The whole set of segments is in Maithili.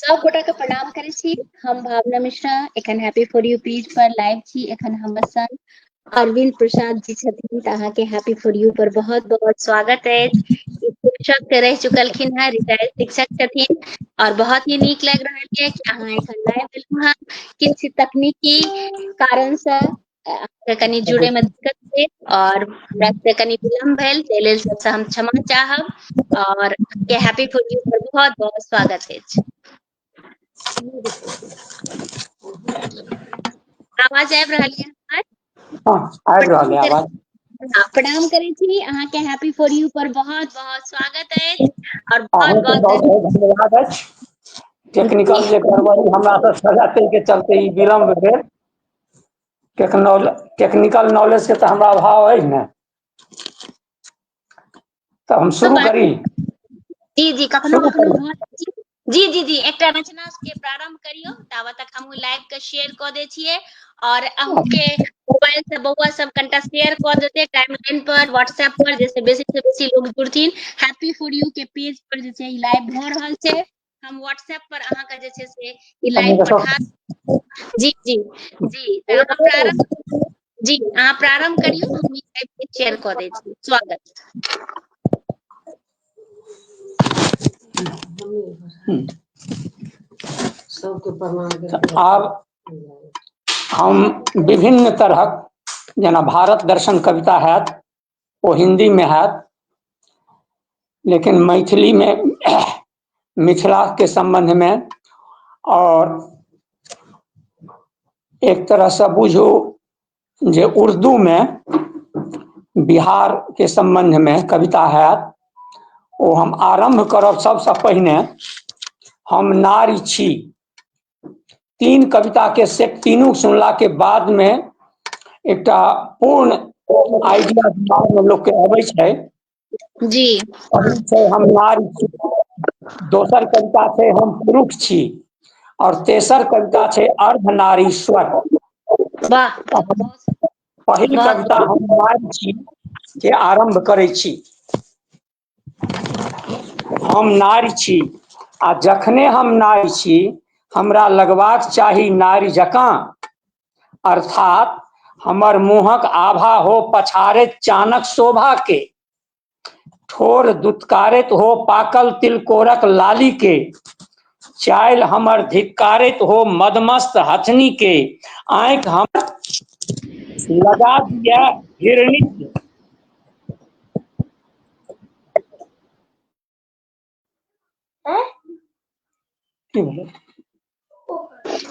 सब गोटा के प्रणाम करे छी। हम भावना मिश्रा एखन happy for U page per live छी। एखन हमर संग अरविंद प्रसाद जी छथिन, अहाँ के हैप्पी फॉर यू पर बहुत बहुत स्वागत है। शिक्षक रह चुकलखिन है, रिटायर्ड शिक्षक छथिन और बहुत ही नीक लग रहा है कि अहाँ एखन लाइव एलहुं हैं। किछ तकनीकी कारण से कनी जुड़े में दिक्कत है और हमरा से कनी विलम्ब भेल, ताहि लेल सबसे हम क्षमा चाहब और के हैप्पी फॉर यू पर बहुत बहुत स्वागत है। आवाज आबि रहल है हमर? हां, आबि रहल है आवाज। प्रणाम करै छी, अहाँ के हैप्पी फॉर यू पर बहुत बहुत स्वागत है और अहूँ बहुत के बहुत बहुत धन्यवाद अछि। टेक्निकल जे गड़बड़ी हमरा से सजा के चलते ई विलम्ब भेल। टेक्निकल नॉलेज के तो हमरा अभाव है ने, तो हम शुरू करी। जी जी कखनो शुरू कखनो करी। बहुत जी जी जी एकटा रचना के प्रारंभ करियो, ताबत तक हम लाइव के शेयर क दे छिए और अहूँ के मोबाइल से बउआ सब कनटा शेयर क देते टाइमलाइन पर, व्हाट्सएप पर, जैसे बेसी से बेसी लोग जुड़थिन। हैप्पी फॉर यू के पेज पर जे छै लाइव भ रहल छै, हम व्हाट्सएप पर अहाँ के जे छै से ई लाइव पठा। जी जी जी तो अहाँ प्रारंभ, जी अहाँ प्रारंभ करियो, हम ई लाइव शेयर क दै छी। स्वागत। आब हम विभिन्न तरहक जेना भारत दर्शन कविता हैत, वो हिंदी में हैत, लेकिन मैथिली में मिथिला के संबंध में और एक तरह से बुझू जे उर्दू में बिहार के संबंध में कविता हैत। वो हम आरंभ करब। सबसे पहिने हम नारी छी, तीन कविता के सेट तीनों सुनला के बाद में एकटा पूर्ण आइडिया दिमाग में लोग के अबै छै। जी हम नारी छी, दोसर कविता छै हम पुरुष छी और तेसर कविता छै अर्धनारीश्वर। वाह पहिल कविता हम नारी छी के आरंभ करै छी। हम नारी छी आ जखने हम नारी छी, हमरा लगबाक चाही नारी जकाँ, अर्थात हमर मुँहक आभा हो पछाड़ैत चानक शोभा के, ठोर दुत्कारैत हो पाकल तिलकोरक लाली के, चालि हमर धिक्कारैत हो मदमस्त हथनी के, आँखि हमर लगा दिया हिरनी के।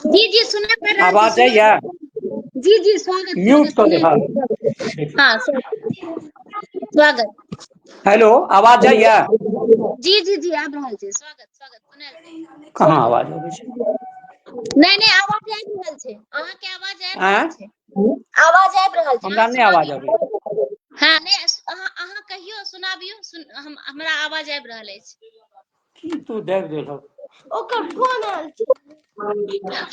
जी जी सुना पड़ रहा आवाज जाइए? जी जी स्वागत म्यूट कर दे। हाँ स्वागत। हेलो, आवाज जाइए? जी जी जी आब रहल छै। स्वागत स्वागत सुनाल। कहाँ आवाज आबै छै? नहीं नहीं आवाज आबि रहल छै, अहाँ के आवाज आबि रहल छै, आवाज आबि रहल छै। हमरा नहीं आवाज आबै। हाँ नहीं अहाँ कहियो सुनाबियो, हमरा आवाज आबि रहल अछि। की तू देख देलहो ओकर फोन आयल छै,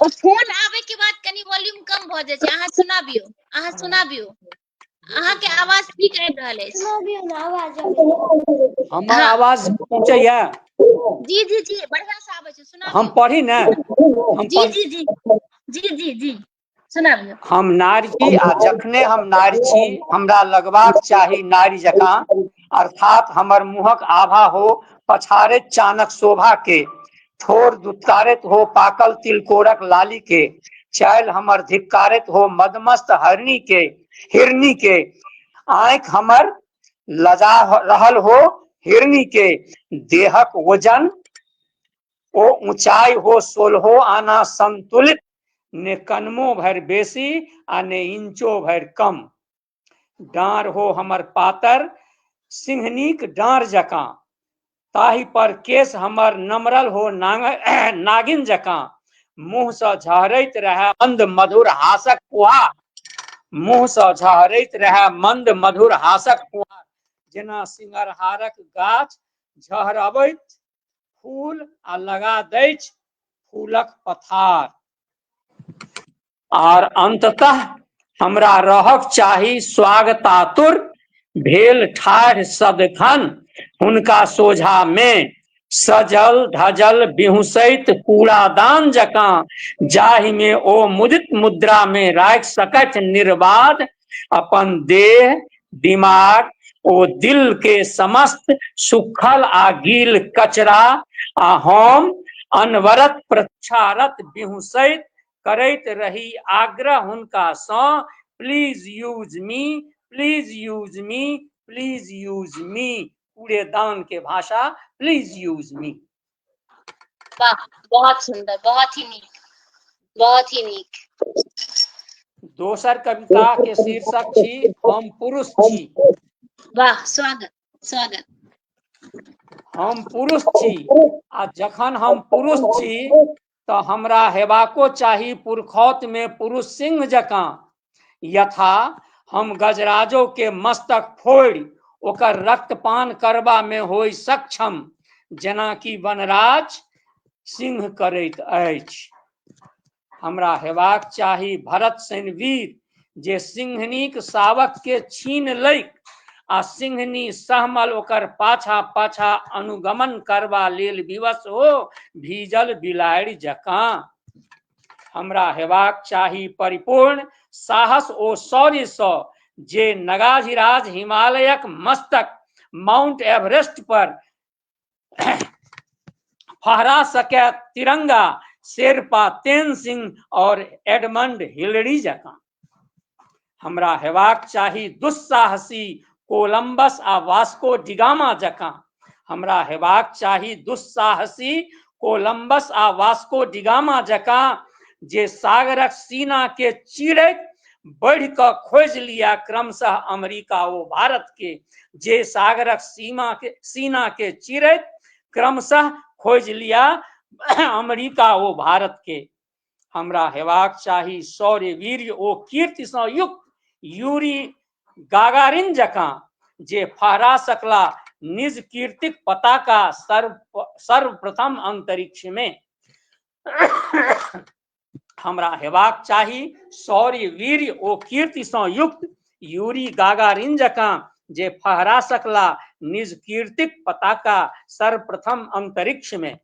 ओ फोन आबै के बाद कनी वॉल्यूम कम भ जाय छै। अहाँ सुनाबियो, अहाँ सुनाबियो, अहाँ के आवाज ठीक आबि रहल अछि। सुनाबियो ना, आवाज आबै छै। हमर आवाज पहुंचैया? जी जी जी बढ़िया से आबै छै, सुनाबियो। हम पढ़ी ने? जी जी जी जी जी जी सुनाबियो। हम नारी छी आ जखने हम नारी छी, हमरा लगबाक चाही नारी जकाँ, अर्थात हमर मुँहक आभा हो पछाड़ैत चानक शोभा के, ठोर दुत्कारैत हो पाकल तिलकोरक लाली के, चालि हमर धिक्कारैत हो मदमस्त हिरनी के, आँखि हमर लजा रहल हो हिरनी के, देहक वजन ओ ऊंचाई हो 16 आना संतुलित, ने कनमो भरि बेसी आ ने इंचो भरि कम, डाँर हो हमर पातर सिंहनीक डाँर जकाँ, ताहि पर केश हमर नमरल हो नागिन जकाँ, मुँह से झहरैत रहे मंद मधुर हासक फुहार, मुँह से झहरैत रहे मंद मधुर हासक फुहार, जेना सिंगरहारक गाछ झहरबैत फूल आ लगा दैछ फूलक पथार, और अंततः हमरा रहक चाही स्वागतातुर, भेल ठाढ़ सदखन हुनका सोझा में, सजल धजल बिहुसैत कूड़ादान जकाँ, जाहि में ओ मुदित मुद्रा में राखि सकैत निर्बाध अपन देह दिमाग ओ दिल के समस्त सुखल आ गील कचरा, आ हम अनवरत प्रक्षारत बिहुसैत करैत रही आग्रह हुनका सँ, प्लीज यूज मी, प्लीज यूज मी, प्लीज यूज मी। कूड़ेदान के भाषा प्लीज यूज मी। वाह, बहुत सुंदर, बहुत ही नीक, बहुत ही नीक। दोसर कविता के शीर्षक छी हम पुरुष छी। वाह, स्वागत स्वागत। हम पुरुष छी, आ जखन हम पुरुष छी तो हमरा हेबाको चाही पुरखौत में पुरुष सिंह जकाँ, यथा हम गजराजो के मस्तक फोड़ि ओकर रक्तपान करबा में होई सक्षम, जेना कि वनराज सिंह करैत अछि। हमरा हेबाक चाही भरत सन वीर, जे सिंहनीक शावक के छीन लैक आ सिंहनी सहमल ओकर पाछा पाछा अनुगमन करबा लेल विवश हो, भीजल बिलाड़ि जकाँ। हमरा हेबाक चाही परिपूर्ण साहस ओ शौर्य सँ, जे नगाधिराज हिमालयक मस्तक माउंट एवरेस्ट पर फहरा सके तिरंगा, शेरपा तेनसिंह और एडमंड हिलरी जकाँ। हमरा हेबाक चाही दुस्साहसी कोलंबस आ वास्को डिगामा जकाँ। हमरा हेबाक चाही दुस्साहसी कोलंबस आ वास्को डिगामा जकाँ, जे सागरक सीना के चीरैत बढ़ि कऽ खोजि लिया क्रमशः अमेरिका ओ भारत के, जे सागरक सीना के चीरैत क्रमशः खोज लिया अमेरिका ओ भारत के। हमरा हेबाक चाही शौर्य वीर्य ओ कीर्ति सँ युक्त यूरी गागारिन जकाँ, जे फहरा सकला निज कीर्तिक पताका सर्वप्रथम अंतरिक्ष में। हमरा हेबाक चाही शौर्य वीर्य ओ कीर्ति सँ युक्त यूरी गागारिन जकाँ, जे फहरा सकला निज कीर्तिक पताका सर्वप्रथम अंतरिक्ष में।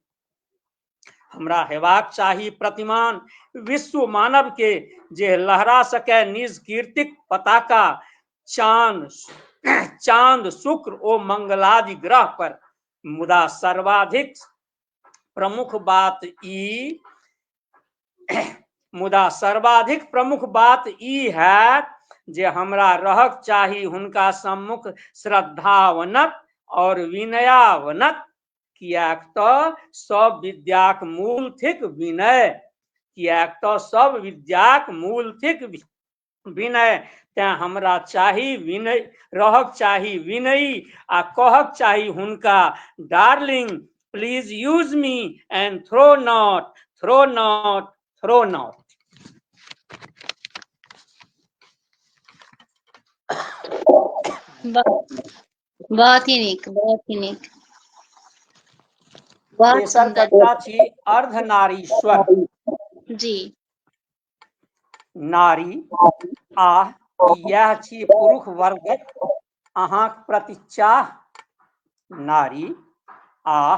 हमरा हेबाक चाही प्रतिमान विश्व मानव के, जे लहरा सके निज कीर्तिक पताका चांद शुक्र ओ मंगलादि ग्रह पर। मुदा सर्वाधिक प्रमुख बात ई है जे हमरा रहक चाही हुनका सम्मुख श्रद्धावनत और विनयावनत, कियाक तऽ सब विद्याक मूल थिक विनय, कियाक तऽ सब विद्याक मूल थिक विनय। तैं हमरा चाही विनय, रहक चाही विनयी आ कहक चाही हुनका, darling please use me and throw not, throw not, throw not. बहुत ही नीक, बहुत ही नीक, बहुत तेसर सुंदर। कविता छी अर्धनारीश्वर। जी। नारी आह यह छी पुरुष वर्गक अहाँक प्रति चाह। नारी आह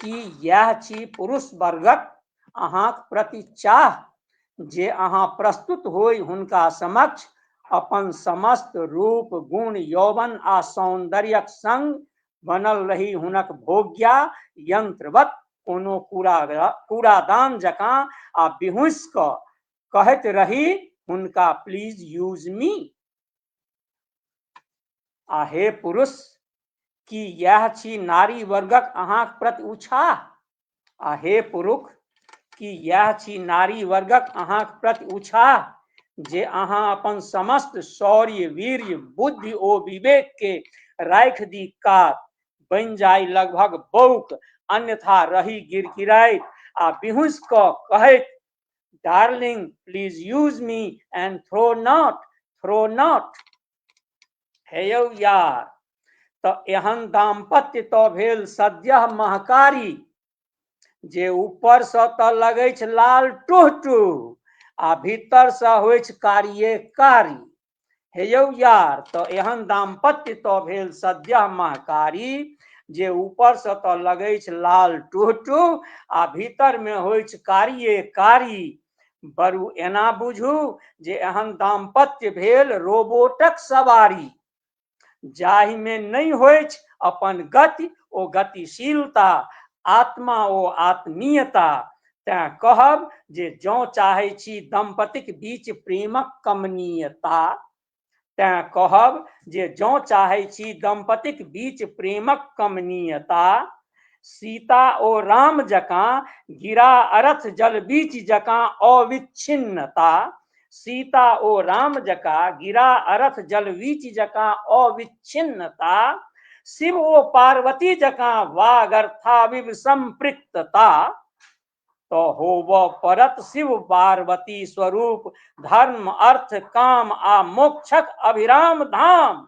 की यह छी पुरुष वर्गक अहाँक प्रति चाह, जे अहाँ प्रस्तुत होई हुनका समक्ष अपन समस्त रूप गुण यौवन आ सौंदर्यक संग बनल रही हुनक भोग्या यंत्रवत कोनो कूड़ादान जकाँ आ बिहुस कऽ कहैत रही हुनका प्लीज यूज मी। आ हे पुरुष की यह छी नारी वर्गक अहाँक प्रति उछाह। आ हे पुरुष की यह छी नारी वर्गक अहाँक प्रति उछाह, जे अहाँ अपन समस्त शौर्य वीर्य बुद्धि ओ विवेक के राखि दी कात, बनि जाय लगभग बौक, अन्यथा रही गिरगिराइत आ बिहुस कऽ कहैत, darling please use me and throw not, throw not. हे यौ यार, तऽ एहन दाम्पत्य तऽ भेल सद्यः महकारी, जे ऊपर सँ तऽ लगै छै लाल टुह टुह आ भीतर सँ होइ छै कारिये कारी। हे यौ यार, तऽ एहन दाम्पत्य तऽ भेल सद्यः महकारी, जे ऊपर से तो लगे लाल टूटू आ भीतर में होइ कारिये कारी। बरु एना बुझू जे एहन दाम्पत्य भेल रोबोटक सवारी, जाहि में नहीं होइ अपन गति ओ गतिशीलता, आत्मा ओ आत्मीयता। तैं कहब जे जँ चाहै छी दंपतिक बीच प्रेमक कमनीयता, तैं कहब जे जँ चाहै छी दंपतिक बीच प्रेमक कमनीयता, सीता ओ राम जकाँ गिरा अरथ जल बीच जकाँ अविच्छिन्नता, सीता ओ राम जकाँ गिरा अरथ जल बीच जकाँ अविच्छिन्नता, शिव ओ पार्वती जकाँ वागर्थाविव संपृक्तता, तो होव परत शिव पार्वती स्वरूप धर्म अर्थ काम आ मोक्षक अभिराम धाम,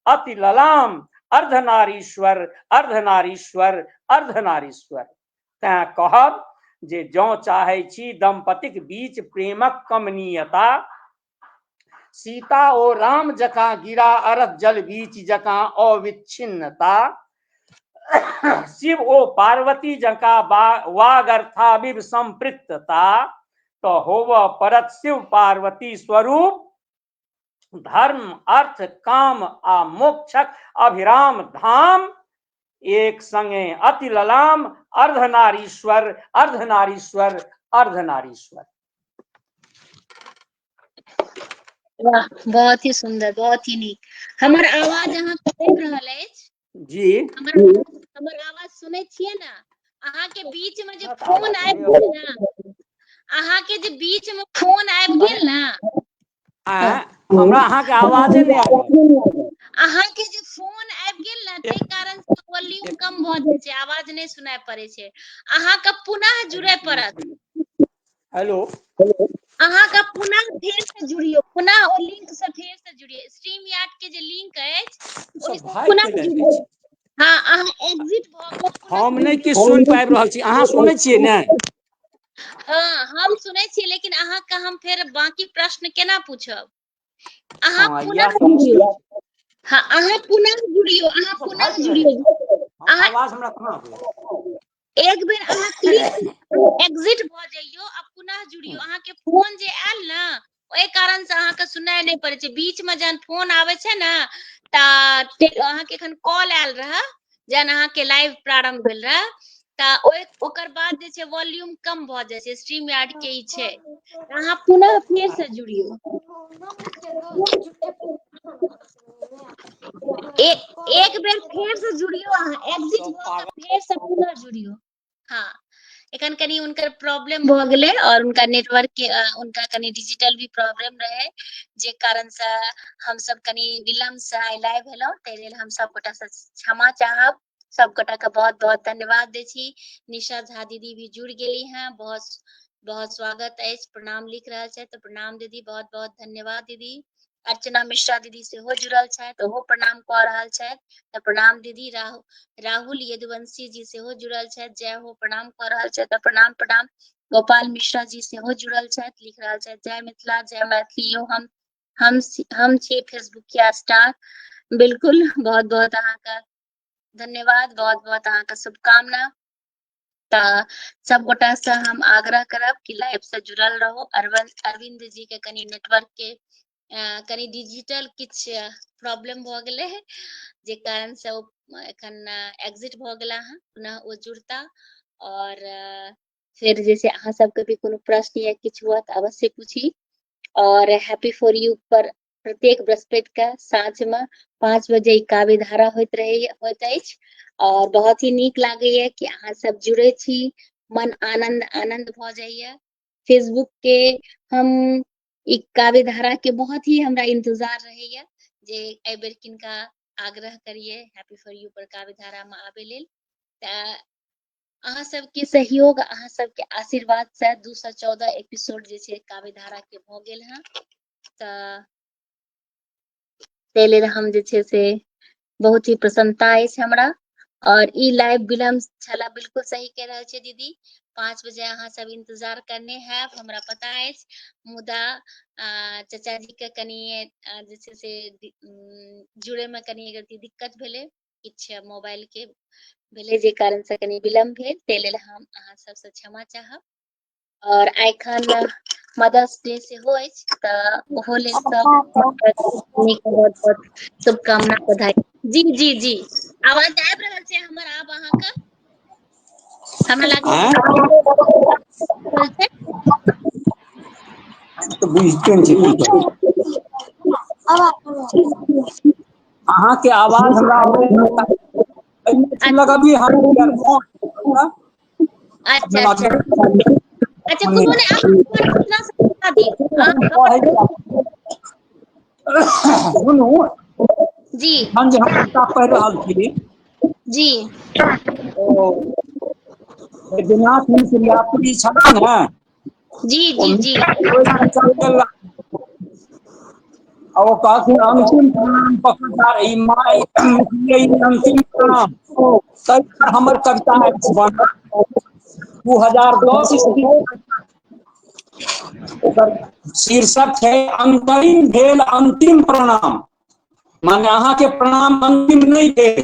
अति ललाम अर्धनारीश्वर अर्धनारीश्वर अर्धनारीश्वर। तैं कहब जे जँ चाहै छी दंपतिक बीच प्रेमक कमनीयता, सीता ओ राम जकाँ गिरा अरथ जल बीच जकाँ अविच्छिन्नता, शिव ओ पार्वती जका वागर्थाविव संपृक्तता, तो होव परत शिव पार्वती स्वरूप धर्म अर्थ काम आ मोक्षक अभिराम धाम, एक संगे अति ललाम अर्धनारीश्वर अर्धनारीश्वर अर्धनारीश्वर। वाह, बहुत ही सुंदर, बहुत ही नीक। हमर आवाज अहाँ सुनि रहल अछि? जी हमर आवाज सुनै छियै ना? अहाँ के बीच में जे फोन आबि गेल ना, अहाँ के जे बीच में फोन आबि गेल ना, हमरा अहाँ के आवाजे नहीं आबि रहल। अहाँ के जे फोन आबि गेल ना, तै कारण से वॉल्यूम कम भ जाय छै, आवाज नहीं सुनाई पड़ै छै। अहाँ के पुनः जुड़े पड़त। हेलो, अहाँ का पुनः फेर से जुड़ियो, पुनः ओ लिंक से फेर से जुड़ियो। स्ट्रीम यार्ड के जे लिंक अछि, ओहि से पुनः जुड़ियो। हाँ, अहाँ एग्जिट भ गेल। हम नहीं किछु सुनि पाबि रहल छी, अहाँ सुनै छियै ने? हाँ, हम सुनै छी, लेकिन अहाँ का हम फेर बाकी प्रश्न केना पूछब? अहाँ पुनः जुड़ियो। हाँ, अहाँ पुनः जुड़ियो, अहाँ पुनः जुड़ियो। आवाज हमरा कहाँ आबै? एक बेर अहाँ क्लिक एग्जिट भ जाइयो आ पुनः जुड़ियो। अहाँ के फोन जे आयल ना, ओहि कारण से अहाँ के सुनाई नहीं पड़े छै। बीच में जहन फोन आवे छै ना, त अहाँ के एखन कॉल आयल रहा, जहन अहाँ के लाइव प्रारंभ भेल रहा, त ओकर बाद जे छै वॉल्यूम कम भ जाय छै। स्ट्रीम यार्ड के ई छै, अहाँ पुनः फेर से जुड़ियो। एक बेर फेर से जुड़ियो, अहाँ एग्जिट भ के फेर से पुनः जुड़ियो। हाँ, एखन कनी उनकर प्रॉब्लम भ गेलै और उनका नेटवर्क के उनका कनी डिजिटल भी प्रॉब्लम रहे, जे कारण से हम सब कनी विलम्ब से आइ लाइव भेलौ। तै लेल हम सब गोटा से क्षमा चाहब। सब गोटा के बहुत बहुत धन्यवाद दै छी। निशा झा दीदी भी जुड़ गेली हैं, बहुत बहुत स्वागत अछि। प्रणाम लिख रहल छै, तो प्रणाम दीदी, बहुत बहुत धन्यवाद दीदी। अर्चना मिश्रा दीदी सेहो जुड़ल छथि, ओहो प्रणाम कऽ रहल छथि, तऽ प्रणाम दीदी। राहुल यदुवंशी जी सेहो जुड़ल छथि, जय हो, प्रणाम कऽ रहल छथि, तऽ प्रणाम प्रणाम। गोपाल मिश्रा जी सेहो जुड़ल छथि, लिख रहल छथि जय मिथिला जय मैथिली। यो हम छी फेसबुकिया स्टार। बिल्कुल, बहुत बहुत अहाँके धन्यवाद, बहुत बहुत अहाँके शुभकामना। तऽ सब गोटा से हम आग्रह करब कि लाइव से जुड़ल रहू। अरविंद जी के कनी नेटवर्क के कनी डिजिटल किछ प्रॉब्लम भ गेलै, जे कारण से ओ एखन एग्जिट भ गेला हैं। पुनः ओ जुड़ता और फिर जैसे अहाँ सबके भी कोनो प्रश्न या किछ हुआ तऽ अवश्य पूछी। और हैप्पी फॉर यू पर प्रत्येक बृहस्पति के साँझ में 5 बजे काव्य धारा होइत अछि, और बहुत ही नीक लागैया कि अहाँ सब जुड़े छी। मन आनंद आनंद भ जाइया। फेसबुक के हम ई काव्य धारा के बहुत ही हमरा इंतजार रहैया, जे एहि बेर किनका आग्रह करिए हैप्पी फॉर यू पर काव्य धारा में आबे लेल। तऽ अहाँ सबके सहयोग, अहाँ सबके आशीर्वाद से 214 एपिसोड जे छै काव्य धारा के भ गेल हैं। तऽ तै लेल हम जे छै से बहुत ही प्रसन्नता अछि हमरा। और ई लाइव विलम्ब छला, बिल्कुल सही कह रहल छै दीदी। 5 बजे अहाँ सब इंतजार करने हैब, हमरा पता अछि। मुदा चाचा जी के कनी जे छै से जुड़े में कनी दिक्कत भेलै। किछ मोबाइल के भेलै जे कारण से कनी विलम्ब भेल, ताहि लेल हम अहाँ सबसँ क्षमा चाहब। और एखन मदर्स डे सेहो अछि, तऽ ओहो लेल सब बहुत बहुत शुभकामना बधाई। जी जी जी, आवाज आबि रहल छै हमर आब अहाँके? हमरा आँय लागल छै तऽ बुझिते ने छै की कहै अहाँके आवाज हमरा अच्छा लगबियै हम अच्छा अच्छा अच्छा, कोनो नहि, अहाँ अपन मिथिला से बता दी, अहाँ अपन सुनू, जी एखन जे हम किताब पढ़ि रहल छी जी ओ बैद्यनाथ मिश्र यात्री छलाह ने, जी ओ जी जी आ ओ कहलखिन अंतिम प्रणाम पत्रकार, अंतिम प्रणाम, ताहि पर हमर कविता अछि बनल 2010 ईस्वी। ओकर शीर्षक छै अंतरिम भेल अंतिम प्रणाम, माने अहाँके प्रणाम अंतिम नहि भेल,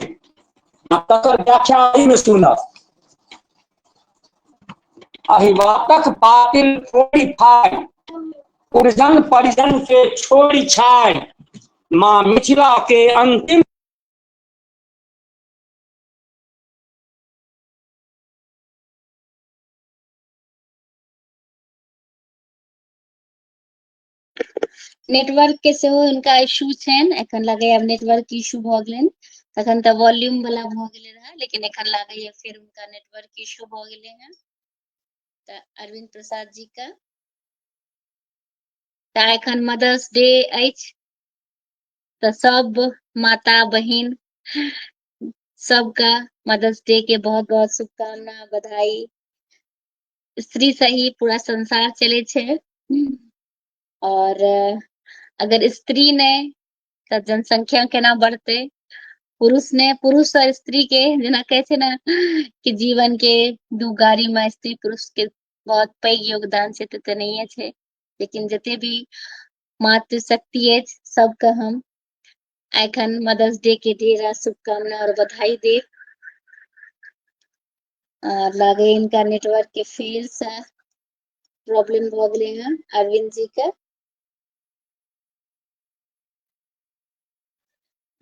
तकर व्याख्या एहिमे सुनब। अहिबातक पातिल फोड़ी फाड़ि, पुरजन परिजन के छोड़ी छाड़ि, माँ मिथिला के अंतिम नेटवर्क के सेहो हुनका इशू छनि, एखन लगैया नेटवर्क इशू भऽ गेलनि। तखन तऽ वॉल्यूम वाला भऽ गेले रहे, लेकिन एखन लागैया फिर उनका नेटवर्क इशू भऽ गेले हैं। तऽ अरविंद प्रसाद जी का तऽ एखन मदर्स डे अछि, तऽ सब माता बहिन सबका मदर्स डे के बहुत बहुत शुभकामना बधाई। स्त्री से ही पूरा संसार चले छै, और अगर स्त्री नहि तऽ जनसंख्या केना बढ़तै। पुरुष और स्त्री के जेना कहै छै ने कि जीवन के दू गाड़ी में स्त्री पुरुष के बहुत पैघ योगदान छै, तऽ नहिये छै, लेकिन जते भी मातृशक्ति अछि सबके हम एखन मदर्स डे के ढेर शुभकामना और बधाई देब। लागे इनका नेटवर्क के फेर से प्रॉब्लम भऽ गेले हैं अरविंद जी के।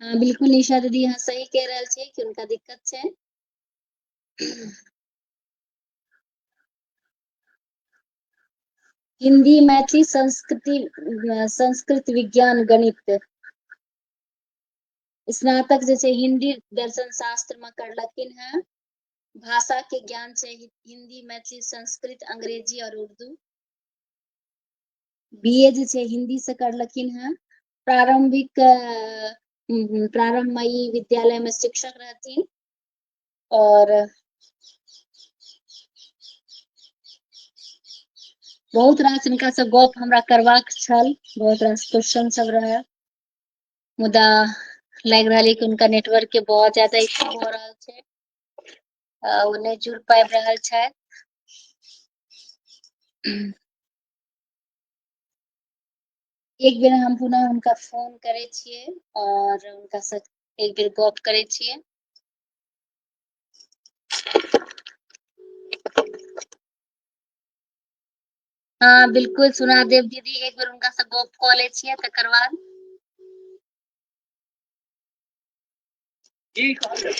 हाँ बिल्कुल निशा दीदी, अहाँ सही कह रहल छियै कि उनका दिक्कत छै। हिंदी, मैथिली, संस्कृत, विज्ञान, गणित स्नातक जे छै हिंदी दर्शन शास्त्र में करलखिन हैं। भाषा के ज्ञान छै हिंदी, मैथिली, संस्कृत, अंग्रेजी और उर्दू। बीए जे छै हिंदी से करलखिन हैं। प्रारंभमयी विद्यालय में शिक्षक रहथिन, और बहुत रास हिनका से गप हमरा करबाक छल, बहुत रास क्वेश्चन सब रहे, मुदा लग रहा है कि उनका नेटवर्क के बहुत ज्यादा इशू हो रहा है, वो नहीं जुड़ पाबि रहल छै। एक बेर हम पुनः हुनका फोन करे छियै और उनका से एक बेर गप करे छियै। हाँ बिल्कुल सुना देव दीदी, एक बेर उनका से गप कऽ ले छियै तकर बाद। की कहलियै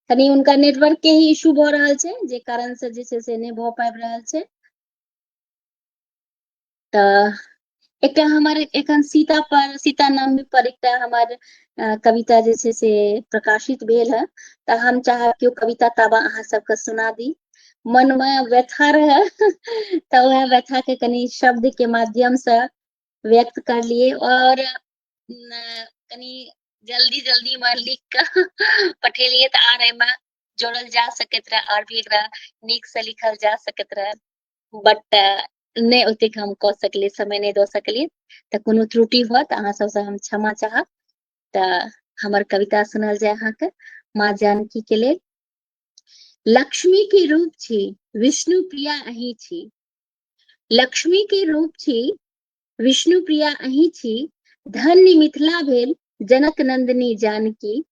कनी उनका नेटवर्क के ही इशू भ रहल छै, जे कारण से जे छै से नहि भ पाबि रहल छै। तऽ एकटा हमर एखन सीता नवमी पर एकटा हमर कविता जे छै से प्रकाशित भेल है, तऽ हम चाहब कि ओ कविता तबा अहाँ सबके सुना दी। मन में व्यथा रहे तऽ वह व्यथा के कनी शब्द के माध्यम से व्यक्त कर लिए, और कनी जल्दी जल्दी में लिख के पठेलिए तऽ आर एहिमे जोड़ल जा सकैत रहे और भी एकरा नीक से लिखल जा सकैत रहे, बट नहि ओतेक हम कऽ सकलिए, समय नहि दऽ सकलिए। तऽ कोनो त्रुटि हुआ तऽ अहाँ सबसे हम क्षमा चाहब। तऽ हमर कविता सुनल जाय अहाँके माँ जानकी के लेल। लक्ष्मी के रूप छी विष्णु प्रिया अहीं छी, लक्ष्मी के रूप छी विष्णु प्रिया अहीं छी, धन्य मिथिला भेल जनक नंदिनी जानकी,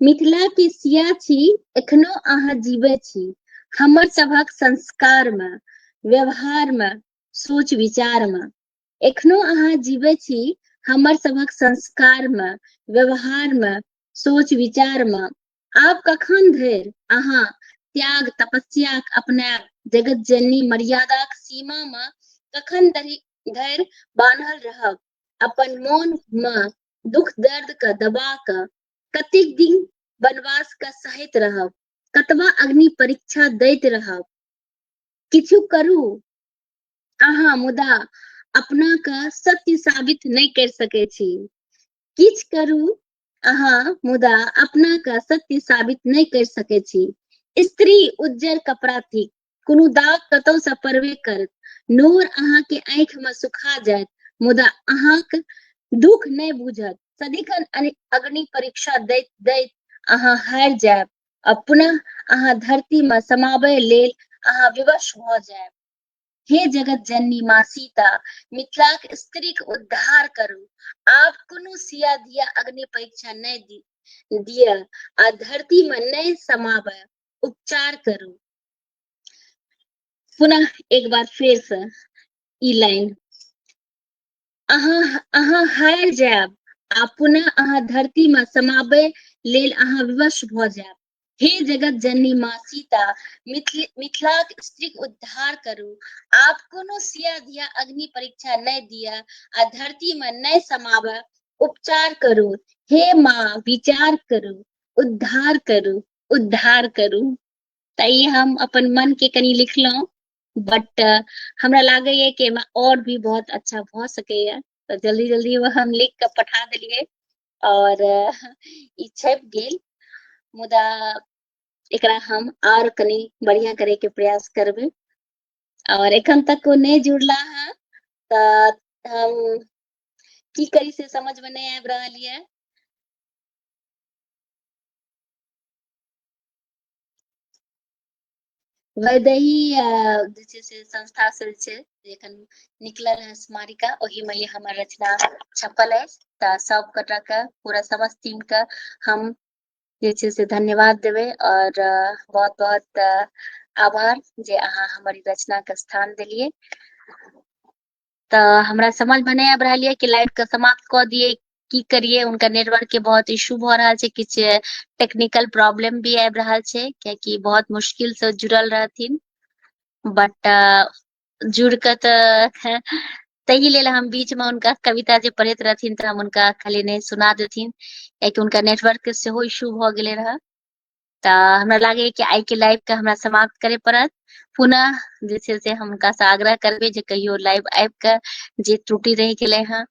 मिथिला के सिया छी एखनो अहाँ जीवे छी, हमर सभक संस्कार में व्यवहार में सोच विचार में एखनो अहाँ जीवे छी, हमर सभक संस्कार में व्यवहार में सोच विचार में। आब कखन धरि अहाँ त्याग तपस्या अपनायब, जगत जननी मर्यादाक सीमा में कखन धरि बान्हल रहब, अपन मोन में दुख दर्द के दबा के कतेक दिन वनवास के सहैत रहब, कतबा अग्नि परीक्षा दैत रहब। किछु करू अहाँ मुदा अपना के सत्य साबित नहीं कर सकै छी, किछ करू अहाँ मुदा अपना के सत्य साबित नहीं कर सकै छी। स्त्री उज्जर कपड़ा थिक, कोनो दाग कतौ से परबे करत, नूर अहाँ के आंख में सुखा जायत मुदा अहाँ के दुख नहीं बुझत, सदिखन अग्नि परीक्षा दैत दैत अहाँ हारि जायब, आ पुनः अहाँ धरती में समाबय लेल अहाँ विवश भ जायब। हे जगत जननी माँ सीता, मिथिलाक स्त्रीक उद्धार करू, आब कोनो सिया दिया अग्नि परीक्षा नहीं दिया आ धरती में नहीं समाबय, उपचार करू। पुनः एक बार फिर से ई लाइन, अहाँ हारि जायब आ पुनः अहाँ धरती में समाबय लेल अहाँ विवश भ जायब। हे जगत जननी माँ सीता, मिथिलाक स्त्रीक उद्धार करू, आप कोनो सिया दिया अग्नि परीक्षा नहीं दिया आ धरती में नहीं समाबय, उपचार करू। हे माँ विचार करू, उद्धार करू, उद्धार करू। तऽ ई हम अपन मन के कनी लिखलहुँ, बट हमरा लागैए कि एहिमे और भी बहुत अच्छा भ सकैए, तऽ जल्दी जल्दी वह हम लिख के पठा देलिए और ई छपि गेल। मुदा एकरा हम और कनी बढ़िया करे के प्रयास करबै, और एखन तक ओ नहीं जुड़ला है तऽ हम की करी से समझ में नहीं आबि रहल ये। वैदेही जे छै से संस्था से छै एखन निकलल है स्मारिका, ओही में ये हमर रचना छपल अछि। तऽ सब गोटा के पूरा समस्त टीम के हम जे छै से धन्यवाद देबै और बहुत बहुत आभार जे अहाँ हमर रचना के स्थान देलिए। तऽ हमरा समझ में नहीं आबि रहल ये कि लाइव के समाप्त कऽ दिए की करिए, उनका नेटवर्क के बहुत इशू भ रहल छै, किछ टेक्निकल प्रॉब्लम भी आबि रहल छै, कियाकि बहुत मुश्किल से जुड़ल रहथिन, बट जुड़ के तऽ ताहि लेल हम बीच में उनका कविता जे पढ़ैत रहथिन तऽ हम उनका खाली नहीं सुना देथिन, कियाकि उनका नेटवर्क के सेहो इशू भ गेले रहे। तऽ हमरा लागैए कि आइ के लाइव के हमरा समाप्त करे पड़त। पुनः जे छै से हम हुनका से आग्रह करबै जे कहियो लाइव आबि के जे त्रुटि रहि गेलै हैं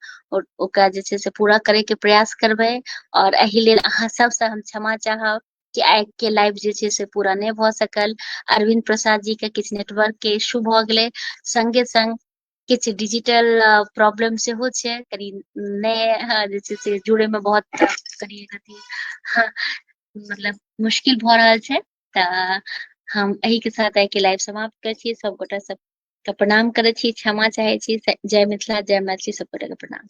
ओकरा जे छै से पूरा करे के प्रयास करबै, और एहि लेल अहाँ सबसे हम क्षमा चाहब कि आइ के लाइव जे छै से पूरा नहीं भ सकल। अरविंद प्रसाद जी के किछ नेटवर्क के इशू भ गेलै, संगे संग किछ डिजिटल प्रॉब्लम सेहो छै, कनी नहीं जे छै से जुड़े में बहुत कनी मतलब मुश्किल भ रहल छै। तऽ हम एही के साथ आइ के लाइव समाप्त करै छी। सब गोटा सब के प्रणाम करै छी, क्षमा चाहे छी। जय मिथिला, जय मैथिली, सब गोटा के प्रणाम।